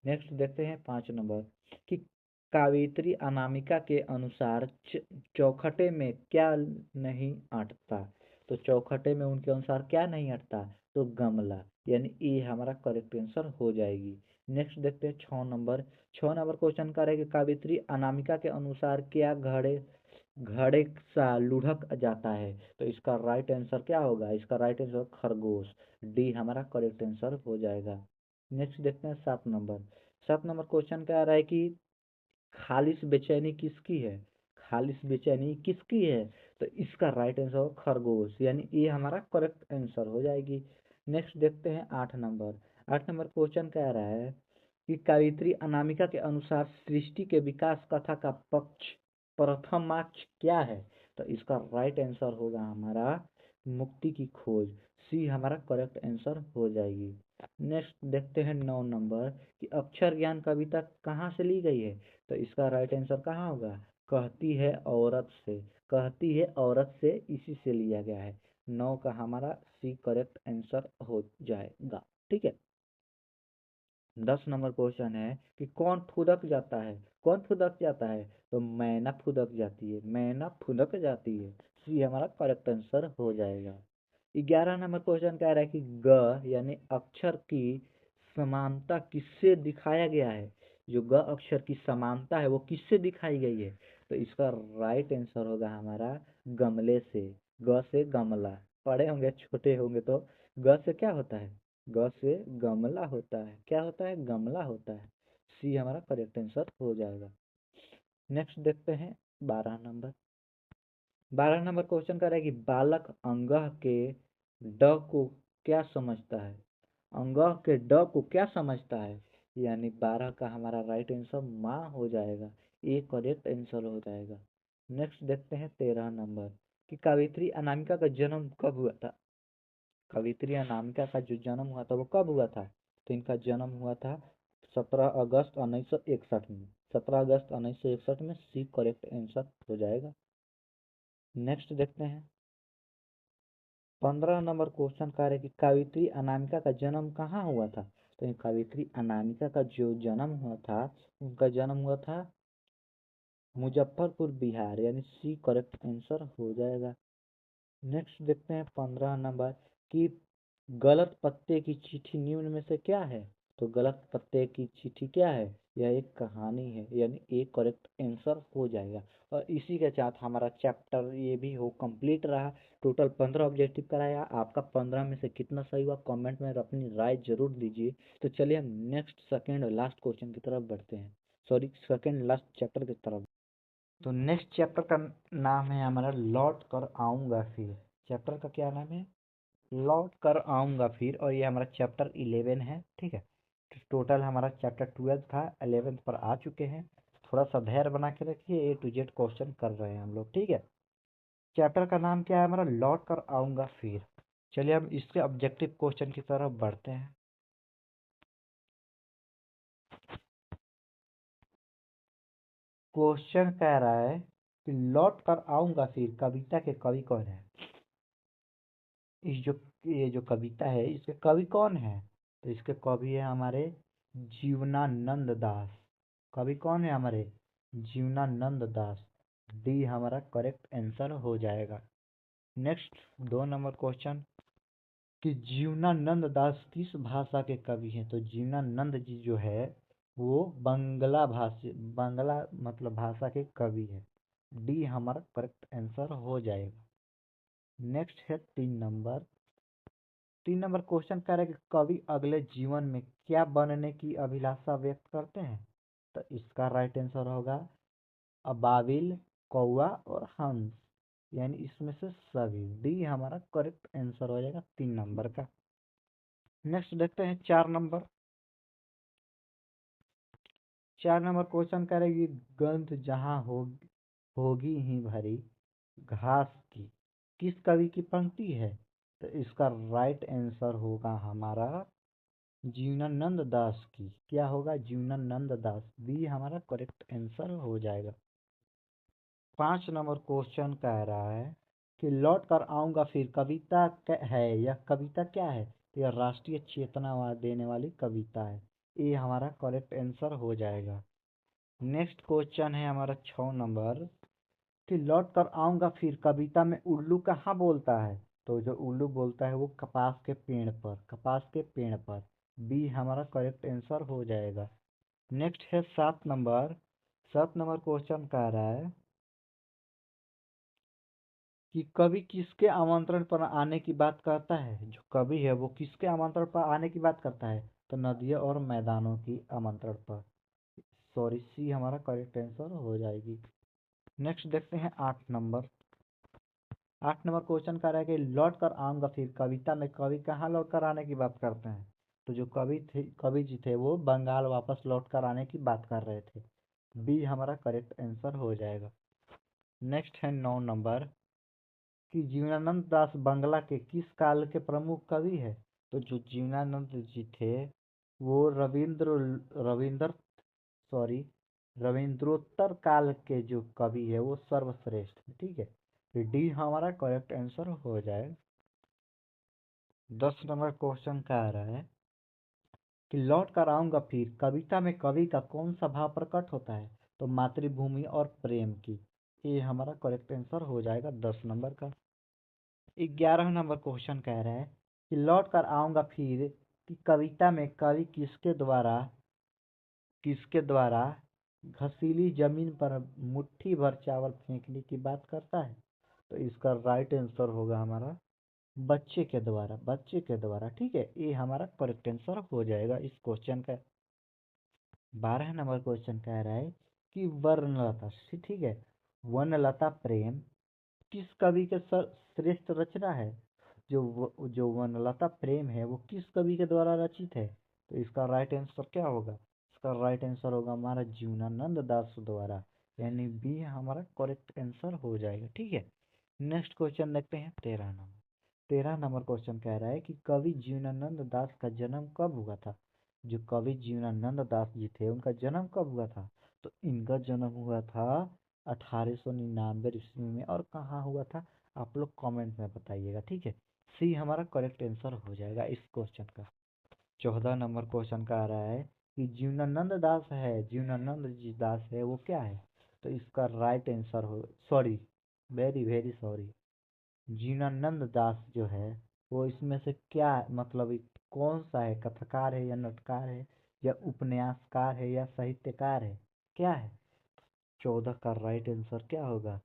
A: नेक्स्ट देखते हैं 5 नंबर कि कावित्री अनामिका के अनुसार चौखटे में क्या नहीं अटता। तो चौखटे में उनके अनुसार क्या नहीं अटता, तो गमला, यानी ए हमारा करेक्ट आंसर हो जाएगी। नेक्स्ट देखते हैं 6 नंबर। 6 नंबर क्वेश्चन कर रहे हैं कि कावित्री अनामिका के अनुसार क्या घड़े घड़े सा लुढ़क जाता है। तो इसका राइट आंसर क्या होगा, इसका राइट आंसर खरगोश। डी हमारा करेक्ट आंसर हो जाएगा। नेक्स्ट देखते हैं 7 नंबर। 7 नंबर क्वेश्चन क्या आ रहा है कि खालिश बेचैनी किसकी है। खालिश बेचैनी किसकी है, तो इसका राइट आंसर होगा खरगोश, यानी ये हमारा करेक्ट आंसर हो जाएगी। नेक्स्ट देखते हैं 8 नंबर। 8 नंबर क्वेश्चन कह रहा है कि कावित्री अनामिका के अनुसार सृष्टि के विकास कथा का पक्ष प्रथमाक्ष क्या है। तो इसका राइट आंसर होगा हमारा मुक्ति की खोज। सी हमारा करेक्ट आंसर हो जाएगी। नेक्स्ट देखते हैं 9 नंबर कि अक्षर ज्ञान कविता कहाँ से ली गई है। तो इसका राइट आंसर कहाँ होगा, कहती है औरत से। कहती है औरत से, इसी से लिया गया है। 9 का हमारा सी करेक्ट आंसर हो जाएगा। ठीक है, 10 नंबर क्वेश्चन है कि कौन फुदक जाता है। कौन फुदक जाता है, तो मैना फुदक जाती है, मैना फुदक जाती है। सी हमारा करेक्ट आंसर हो जाएगा। 11 नंबर क्वेश्चन कह रहा है कि ग यानी अक्षर की समानता किससे दिखाया गया है। जो ग अक्षर की समानता है वो किससे दिखाई गई है। तो इसका राइट आंसर होगा हमारा गमले से। ग से गमला, पढ़े होंगे छोटे होंगे तो। ग से क्या होता है, ग से गमला होता है। क्या होता है, गमला होता है। सी हमारा करेक्ट आंसर हो जाएगा। नेक्स्ट देखते हैं 12 नंबर। 12 नंबर क्वेश्चन कर रहा है कि बालक अंगह के ड को क्या समझता है। अंगह के ड को क्या समझता है, यानी 12 का हमारा राइट आंसर माँ हो जाएगा। ए करेक्ट आंसर हो जाएगा। नेक्स्ट देखते हैं 13 नंबर कि कावित्री अनामिका का जन्म कब हुआ था। कवित्री अनामिका का जो जन्म हुआ था वो कब हुआ था। तो इनका जन्म हुआ था 17 अगस्त 1961 में। 17 अगस्त 1961 में। सी करेक्ट आंसर हो जाएगा। नेक्स्ट देखते हैं 15 नंबर क्वेश्चन कह रहे कि कवित्री अनामिका का जन्म कहाँ हुआ था। तो ये कवित्री अनामिका का जो जन्म हुआ था, उनका जन्म हुआ था मुजफ्फरपुर बिहार, यानी सी करेक्ट आंसर हो जाएगा। नेक्स्ट देखते हैं 15 नंबर कि गलत पत्ते की चिट्ठी निम्न में से क्या है। तो गलत पत्ते की चिट्ठी क्या है, यह एक कहानी है, यानी ए करेक्ट आंसर हो जाएगा। और इसी के साथ हमारा चैप्टर ये भी हो कंप्लीट रहा। टोटल 15 ऑब्जेक्टिव कराया, आपका 15 में से कितना सही हुआ कमेंट में अपनी राय जरूर दीजिए। तो चलिए हम नेक्स्ट सेकेंड लास्ट क्वेश्चन की तरफ बढ़ते हैं, सॉरी सेकेंड लास्ट चैप्टर की तरफ। तो नेक्स्ट चैप्टर का नाम है हमारा लौट कर आऊंगा फिर। चैप्टर का क्या नाम है, लौट कर आऊंगा फिर, और ये हमारा चैप्टर 11 है, ठीक है। तो टोटल हमारा चैप्टर 12 था, 11 पर आ चुके हैं। थोड़ा सा धैर्य बना के रखिए, A to Z क्वेश्चन कर रहे हैं हम लोग, ठीक है। चैप्टर का नाम क्या है हमारा, लौट कर आऊंगा फिर। चलिए हम इसके ऑब्जेक्टिव क्वेश्चन की तरफ बढ़ते हैं। क्वेश्चन कह रहा है कि लौट कर आऊंगा फिर कविता के कवि कौन है। इस जो ये जो कविता है इसके कवि कौन है। तो इसके कवि है हमारे जीवनानंद दास। कवि कौन है हमारे, जीवनानंद दास। डी हमारा करेक्ट आंसर हो जाएगा। नेक्स्ट 2 नंबर क्वेश्चन कि जीवनानंद दास किस भाषा के कवि हैं। तो जीवनानंद जी जो है वो बांग्ला मतलब भाषा के कवि है। डी हमारा करेक्ट आंसर हो जाएगा। नेक्स्ट है 3 नंबर। 3 नंबर क्वेश्चन कह रहा है कि कवि अगले जीवन में क्या बनने की अभिलाषा व्यक्त करते हैं। तो इसका राइट आंसर होगा अबाबिल, कौवा और हंस, यानी इसमें से सभी। डी हमारा करेक्ट आंसर हो जाएगा 3 नंबर का। नेक्स्ट देखते हैं 4 नंबर। 4 नंबर क्वेश्चन कह रहे हैं कि गंध जहाँ होगी ही भरी घास की, किस कवि की पंक्ति है। तो इसका राइट आंसर होगा हमारा जीवनानंद दास की। क्या होगा, जीवनानंद दास। बी हमारा करेक्ट आंसर हो जाएगा। 5 नंबर क्वेश्चन कह रहा है कि लौट कर आऊंगा फिर कविता है, यह कविता क्या है। तो यह राष्ट्रीय चेतना देने वाली कविता है। ये हमारा करेक्ट आंसर हो जाएगा। नेक्स्ट क्वेश्चन है हमारा 6 नंबर कि लौट कर आऊंगा फिर कविता में उल्लू कहाँ बोलता है। तो जो उल्लू बोलता है वो कपास के पेड़ पर, कपास के पेड़ पर। बी हमारा करेक्ट आंसर हो जाएगा। नेक्स्ट है 7 नंबर। 7 नंबर क्वेश्चन कह रहा है कि कवि किसके आमंत्रण पर आने की बात करता है। जो कवि है वो किसके आमंत्रण पर आने की बात करता है। तो नदियों और मैदानों की आमंत्रण पर। सॉरी, सी हमारा करेक्ट आंसर हो जाएगी। नेक्स्ट देखते हैं 8 नंबर। 8 नंबर क्वेश्चन कह रहा है कि लौट कर आऊंगा फिर कविता में कवि कहाँ लौट कर आने की बात करते हैं। तो जो कवि जी थे वो बंगाल वापस लौट कर आने की बात कर रहे थे। बी हमारा करेक्ट आंसर हो जाएगा। नेक्स्ट है 9 नंबर कि जीवनानंद दास बंगला के किस काल के प्रमुख कवि है। तो जो जीवनानंद जी थे वो रविंद्र सॉरी रविंद्रोत्तर काल के जो कवि है वो सर्वश्रेष्ठ है, ठीक है। तो डी हमारा करेक्ट आंसर हो जाए। 10 नंबर क्वेश्चन कह रहा है कि लौट कर आऊंगा फिर कविता में कवि का कौन सा भाव प्रकट होता है। तो मातृभूमि और प्रेम की। ये हमारा करेक्ट आंसर हो जाएगा 10 नंबर का। 11 नंबर क्वेश्चन कह रहा है कि लौट कर आऊंगा फिर कि कविता में कवि किसके द्वारा घसीली जमीन पर मुट्ठी भर चावल फेंकने की बात करता है। तो इसका राइट आंसर होगा हमारा बच्चे के द्वारा, ठीक है। ये हमारा करेक्ट आंसर हो जाएगा इस क्वेश्चन का। 12 नंबर क्वेश्चन कह रहा है कि वर्णलता, ठीक है, वनलता प्रेम किस कवि के श्रेष्ठ रचना है। जो वनलता प्रेम है वो किस कवि के द्वारा रचित है। तो इसका राइट आंसर क्या होगा, इसका राइट आंसर होगा हमारा जीवनानंद दास द्वारा, यानी बी हमारा करेक्ट आंसर हो जाएगा, ठीक है। नेक्स्ट क्वेश्चन देखते हैं 13 नंबर। 13 नंबर क्वेश्चन कह रहा है कि कवि जीवनानंद दास का जन्म कब हुआ था। जो कवि जीवनानंद दास जी थे उनका जन्म कब हुआ था। तो इनका जन्म हुआ था 1899 ईस्वी में, और कहाँ हुआ था आप लोग कमेंट में बताइएगा, ठीक है। सी हमारा करेक्ट आंसर हो जाएगा इस क्वेश्चन का। 14 नंबर क्वेश्चन का आ रहा है कि जीवनानंद दास है, जीवनानंद जी दास है, वो क्या है? तो इसका राइट आंसर हो, sorry, very very sorry, Jibanananda Das जो है वो इसमें से क्या मतलब कौन सा है? कथाकार है या नाटककार है या उपन्यासकार है या साहित्यकार है, क्या है? 14 का राइट आंसर क्या होगा?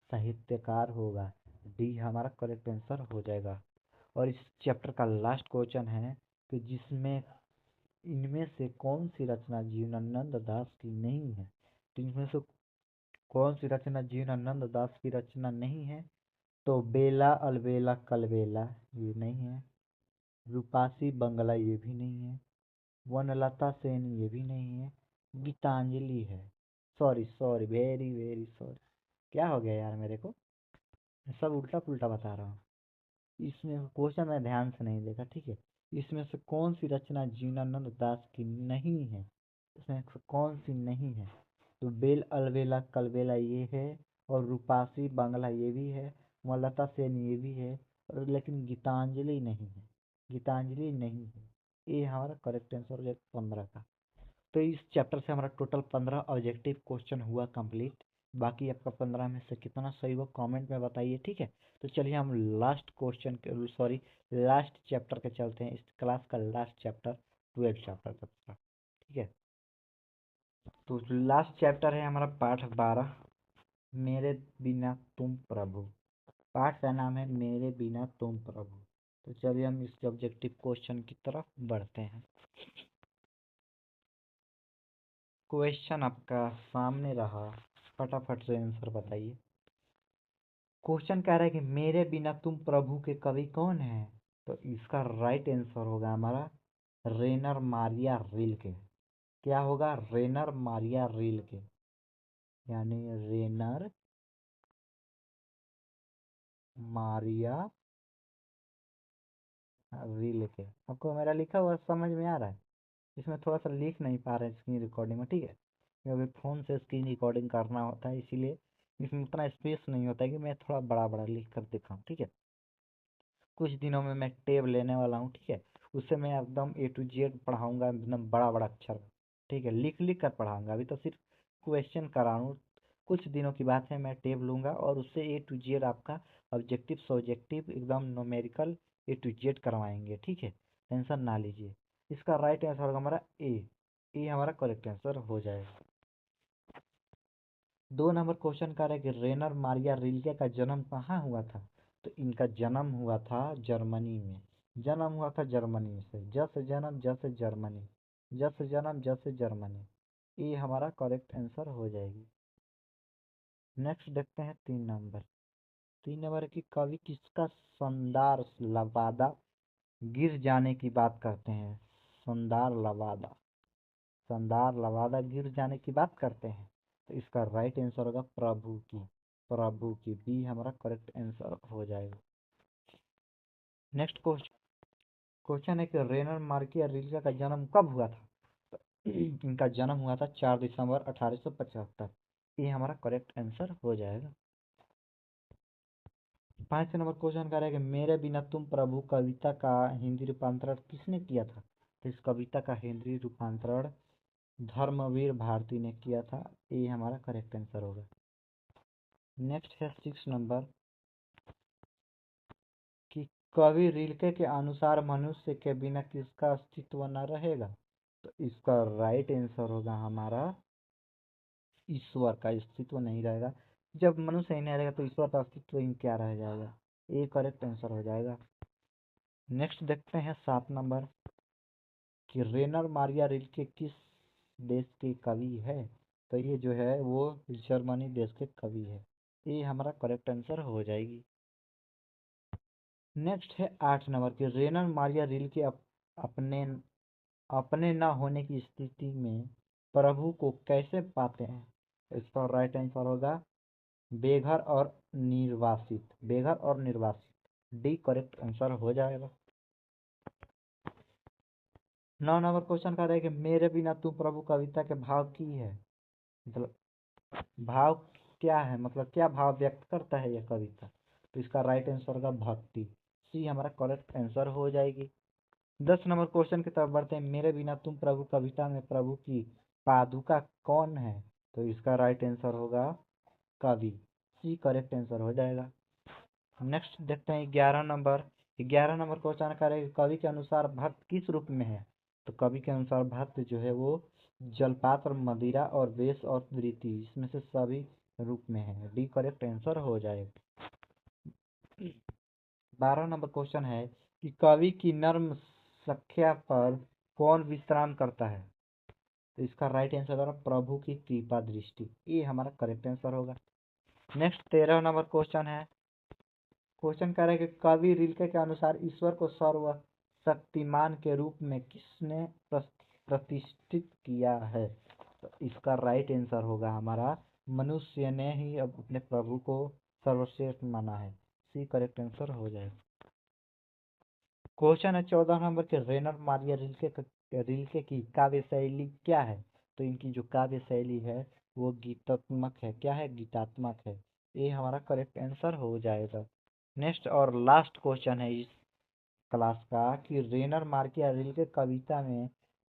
A: साहित्यकार होगा। डी हमारा करेक्ट आंसर हो जाएगा। और इस चैप्टर का लास्ट क्वेश्चन है कि जिसमें इनमें से कौन सी रचना जीवनानंद दास की नहीं है? तो इनमें से कौन सी रचना जीवनानंद दास की रचना नहीं है? तो बेला अलबेला कलबेला ये नहीं है, रूपासी बंगला ये भी नहीं है, वनलता सेन ये भी नहीं है, गीतांजलि है। Sorry sorry, very very sorry, क्या हो गया यार मेरे को, मैं सब उल्टा पुल्टा बता रहा हूँ। इसमें क्वेश्चन मैं ध्यान से नहीं देखा, ठीक है। इसमें से कौन सी रचना जीवनानंद दास की नहीं है? इसमें से कौन सी नहीं है? तो बेल अलबेला कलबेला ये है, और रूपासी बांग्ला ये भी है, वनलता सेन ये भी है, और लेकिन गीतांजलि नहीं है, गीतांजलि नहीं है। ये हमारा करेक्ट आंसर हो जाएगा 15 का। तो इस चैप्टर से हमारा टोटल 15 ऑब्जेक्टिव क्वेश्चन हुआ कंप्लीट। बाकी आपका 15 में से कितना सही हुआ कमेंट में बताइए, ठीक है। तो चलिए हम लास्ट क्वेश्चन के, सॉरी, लास्ट चैप्टर के चलते हैं, इस क्लास का लास्ट चैप्टर 12 चैप्टर का, ठीक है। तो लास्ट चैप्टर है हमारा पाठ 12, मेरे बिना तुम प्रभु। पाठ का नाम है मेरे बिना तुम प्रभु। तो चलिए हम इस ऑब्जेक्टिव क्वेश्चन की तरफ बढ़ते हैं। क्वेश्चन आपका सामने रहा, फटाफट से आंसर बताइए। क्वेश्चन कह रहा है कि मेरे बिना तुम प्रभु के कवि कौन है? तो इसका राइट आंसर होगा हमारा रेनर मारिया रिल्के। क्या होगा? रेनर मारिया रिल्के, यानी रेनर मारिया रिल्के। आपको मेरा लिखा हुआ समझ में आ रहा है? इसमें थोड़ा सा लिख नहीं पा रहे हैं स्क्रीन रिकॉर्डिंग में, ठीक है, क्योंकि फ़ोन से स्क्रीन रिकॉर्डिंग करना होता है, इसीलिए इसमें उतना स्पेस नहीं होता है कि मैं थोड़ा बड़ा बड़ा लिख कर दिखाऊँ, ठीक है। कुछ दिनों में मैं टेब लेने वाला हूँ, ठीक है। उससे मैं एकदम ए टू जेड पढ़ाऊंगा, एकदम बड़ा बड़ा अक्षर, ठीक है, लिख लिख कर पढ़ाऊंगा। अभी तो सिर्फ क्वेश्चन करा हूँ। कुछ दिनों की बात है, मैं टेब लूंगा और उससे ए टू जेड आपका ऑब्जेक्टिव सब्जेक्टिव एकदम न्यूमेरिकल ए टू जेड करवाएंगे, ठीक है, टेंशन ना लीजिए। इसका राइट आंसर होगा हमारा ए हमारा करेक्ट आंसर हो जाएगा। 2 नंबर क्वेश्चन का है कि रेनर मारिया रिल्के का जन्म कहाँ हुआ था? तो इनका जन्म हुआ था जर्मनी में। जन्म हुआ था जर्मनी से, जस जन्म जस जर्मनी, जस जन्म जस जर्मनी। ये हमारा करेक्ट आंसर हो जाएगी। नेक्स्ट देखते हैं 3 नंबर। 3 नंबर की कवि किसका शानदार लवादा गिर जाने की बात करते हैं? शानदार लवादा, शानदार लवादा गिर जाने की बात करते हैं। तो इसका राइट आंसर होगा प्रभु की, प्रभु की। बी हमारा करेक्ट आंसर हो जाएगा। नेक्स्ट क्वेश्चन है कि रेनर मार्किया रिल्के का जन्म कब हुआ था? तो इनका जन्म हुआ था 4 दिसंबर 1875। ये हमारा करेक्ट आंसर हो जाएगा। 5 नंबर क्वेश्चन कह रहा है कि मेरे बिना तुम प्रभु कविता का हिंदी रूपांतरण किसने किया था? तो इस कविता का हिंदी रूपांतरण धर्मवीर भारती ने किया था। ये हमारा करेक्ट आंसर होगा। नेक्स्ट है 6 नंबर कि कवि रिल्के के अनुसार मनुष्य के बिना किसका अस्तित्व न रहेगा? तो इसका राइट आंसर होगा हमारा ईश्वर का अस्तित्व नहीं रहेगा। जब मनुष्य ही नहीं रहेगा तो ईश्वर का अस्तित्व ही क्या रह जाएगा? ये करेक्ट आंसर हो जाएगा। नेक्स्ट देखते हैं 7 नंबर कि रेनर मारिया रिल्के किस देश के कवि है? तो ये जो है वो जर्मनी देश के कवि है। ये हमारा करेक्ट आंसर हो जाएगी। नेक्स्ट है 8 नंबर की रेनर मारिया रिल्के अपने अपने न होने की स्थिति में प्रभु को कैसे पाते हैं? इसका राइट आंसर होगा बेघर और निर्वासित, बेघर और निर्वासित। डी करेक्ट आंसर हो जाएगा। 9 नंबर क्वेश्चन का है कि मेरे बिना तू प्रभु कविता के भाव की है, मतलब भाव क्या है, मतलब क्या भाव व्यक्त करता है यह कविता? तो इसका राइट आंसर होगा भक्ति। सी हमारा करेक्ट आंसर हो जाएगी। 10 नंबर क्वेश्चन की तरफ बढ़ते हैं। मेरे बिना तुम प्रभु कविता में प्रभु की पादुका कौन है? तो इसका राइट आंसर होगा कवि। सी करेक्ट आंसर हो जाएगा। नेक्स्ट देखते हैं 11 नंबर। 11 नंबर क्वेश्चन का है कवि के अनुसार भक्त किस रूप में है? तो कवि के अनुसार भक्त जो है वो जलपात्र, मदिरा और वेश और वृत्ति, इसमें से सभी रूप में है। डी करेक्ट आंसर हो जाएगा। 12 नंबर क्वेश्चन है कि कवि की नर्म सख्या पर कौन विश्राम करता है? तो इसका राइट आंसर होगा प्रभु की कृपा दृष्टि। ये हमारा करेक्ट आंसर होगा। नेक्स्ट 13 नंबर क्वेश्चन है। क्वेश्चन कह रहा है कि कवि रिल्के के अनुसार ईश्वर को सर्वशक्तिमान के रूप में किसने प्रतिष्ठित किया है? तो इसका राइट आंसर होगा हमारा मनुष्य ने ही अपने प्रभु को सर्वश्रेष्ठ माना है। सी करेक्ट आंसर हो जाएगा। क्वेश्चन है 14 नंबर के रेनर मारिया रिल्के की काव्य शैली क्या है? तो इनकी जो काव्य शैली है वो गीतात्मक है। क्या है? गीतात्मक है। ये हमारा करेक्ट आंसर हो जाएगा। नेक्स्ट और लास्ट क्वेश्चन है इस क्लास का कि रेनर मार्किया रिल्के कविता में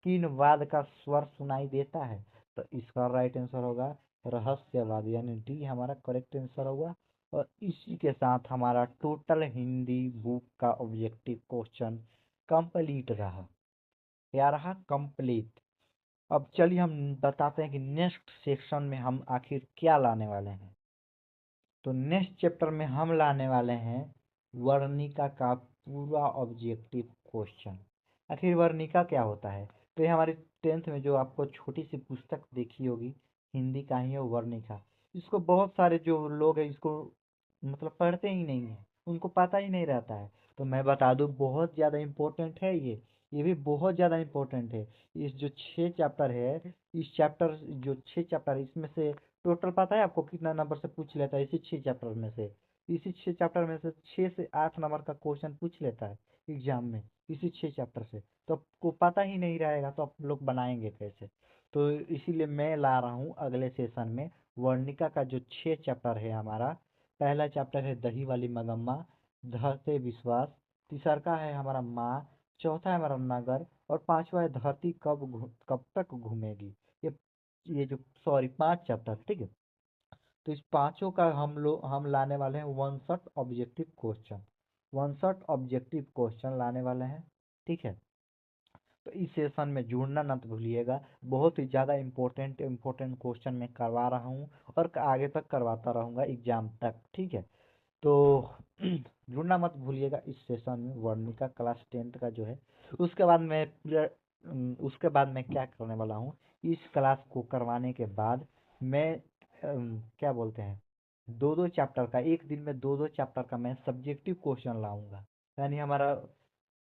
A: किन वाद का स्वर सुनाई देता है? तो इसका राइट आंसर होगा रहस्यवाद, यानी डी हमारा करेक्ट आंसर होगा। और इसी के साथ हमारा टोटल हिंदी बुक का ऑब्जेक्टिव क्वेश्चन कंप्लीट रहा। क्या रहा? कंप्लीट। अब चलिए हम बताते हैं कि नेक्स्ट सेक्शन में हम आखिर क्या लाने वाले हैं। तो नेक्स्ट चैप्टर में हम लाने वाले हैं वर्णिका का पूरा ऑब्जेक्टिव क्वेश्चन। आखिर वर्णिका क्या होता है? तो ये हमारी 10th में जो आपको छोटी सी पुस्तक देखी होगी हिंदी का ही है वर्णिका। इसको बहुत सारे जो लोग हैं इसको मतलब पढ़ते ही नहीं है, उनको पता ही नहीं रहता है। तो मैं बता दूं बहुत ज़्यादा इम्पोर्टेंट है ये भी बहुत ज़्यादा इम्पोर्टेंट है। इस जो 6 चैप्टर है, इस चैप्टर जो 6 चैप्टर है इसमें से टोटल पता है आपको कितना नंबर से पूछ लेता है? इसी 6 चैप्टर में से, इसी 6 चैप्टर में से 6 से 8 नंबर का क्वेश्चन पूछ लेता है एग्जाम में, इसी 6 चैप्टर से। तो आपको पता ही नहीं रहेगा तो आप लोग बनाएंगे कैसे? तो इसीलिए मैं ला रहा हूँ अगले सेशन में वर्णिका का जो 6 चैप्टर है हमारा। पहला चैप्टर है दही वाली मगम्मा, धरते विश्वास, तीसरा है हमारा माँ, चौथा है हमारा नगर, और पांचवा है धरती कब तक घूमेगी। ये ये जो सॉरी 5 चैप्टर, ठीक है। तो इस पांचों का हम लाने वाले हैं 1 shot objective question. 1 shot objective question लाने वाले हैं, ठीक है। तो इस सेशन में जुड़ना ना तो भूलिएगा। बहुत ही ज़्यादा इम्पोर्टेंट इम्पोर्टेंट क्वेश्चन मैं करवा रहा हूँ और आगे तक करवाता रहूँगा एग्जाम तक, ठीक है। तो जुड़ना मत भूलिएगा इस सेशन में वर्णिका क्लास 10th का जो है। उसके बाद मैं उसके बाद मैं क्या करने वाला हूँ, इस क्लास को करवाने के बाद मैं क्या बोलते हैं, 2-2 चैप्टर का, एक दिन में 2-2 चैप्टर का मैं सब्जेक्टिव क्वेश्चन लाऊंगा। यानी हमारा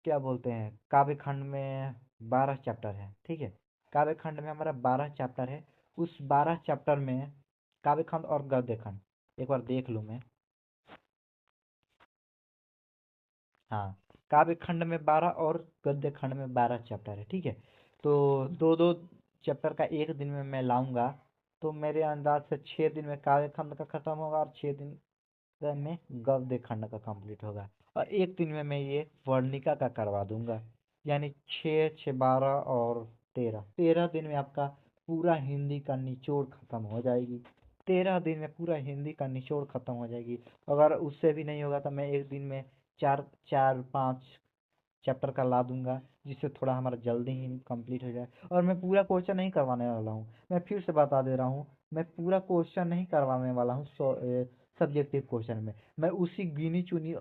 A: क्या बोलते हैं काव्य खंड में 12 चैप्टर है, ठीक है। काव्य खंड में हमारा 12 चैप्टर है। उस 12 चैप्टर में काव्य खंड और गद्य खंड एक बार देख लूँ मैं। हाँ, काव्य खंड में 12 और गद्य खंड में 12 चैप्टर है, ठीक है। तो 2-2 चैप्टर का एक दिन में मैं लाऊंगा। तो मेरे अंदाज से 6 दिन में काव्य खंड का खत्म होगा और 6 दिन में गद्य खंड का कंप्लीट होगा। और एक दिन में मैं ये वर्णिका का करवा दूंगा। यानी 6, 6, 12 और 13 दिन में आपका पूरा हिंदी का निचोड़ खत्म हो जाएगी। 13 दिन में पूरा हिंदी का निचोड़ खत्म हो जाएगी। अगर उससे भी नहीं होगा तो मैं एक दिन में 4-4, 5 चैप्टर का ला दूंगा, जिससे थोड़ा हमारा जल्दी ही कंप्लीट हो जाए। और मैं पूरा क्वेश्चन नहीं करवाने वाला हूँ, मैं फिर से बता दे रहा हूँ, मैं पूरा क्वेश्चन नहीं करवाने वाला हूँ सब्जेक्टिव क्वेश्चन में। मैं उसी गिनी चुनी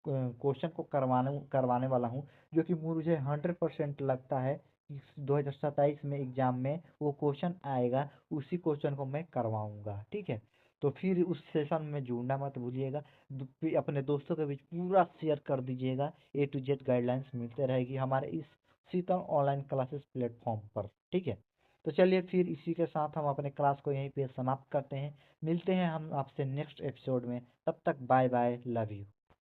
A: क्वेश्चन को करवाने वाला हूँ जो कि मुझे 100% लगता है कि 2027 में एग्जाम में वो क्वेश्चन आएगा, उसी क्वेश्चन को मैं करवाऊंगा, ठीक है। तो फिर उस सेशन में जुड़ना मत भूलिएगा। अपने दोस्तों के बीच पूरा शेयर कर दीजिएगा। A to Z गाइडलाइंस मिलते रहेगी हमारे इस शीतल ऑनलाइन क्लासेस प्लेटफॉर्म पर, ठीक है। तो चलिए फिर इसी के साथ हम अपने क्लास को यहीं पे समाप्त करते हैं। मिलते हैं हम आपसे नेक्स्ट एपिसोड में, तब तक बाय बाय, लव यू।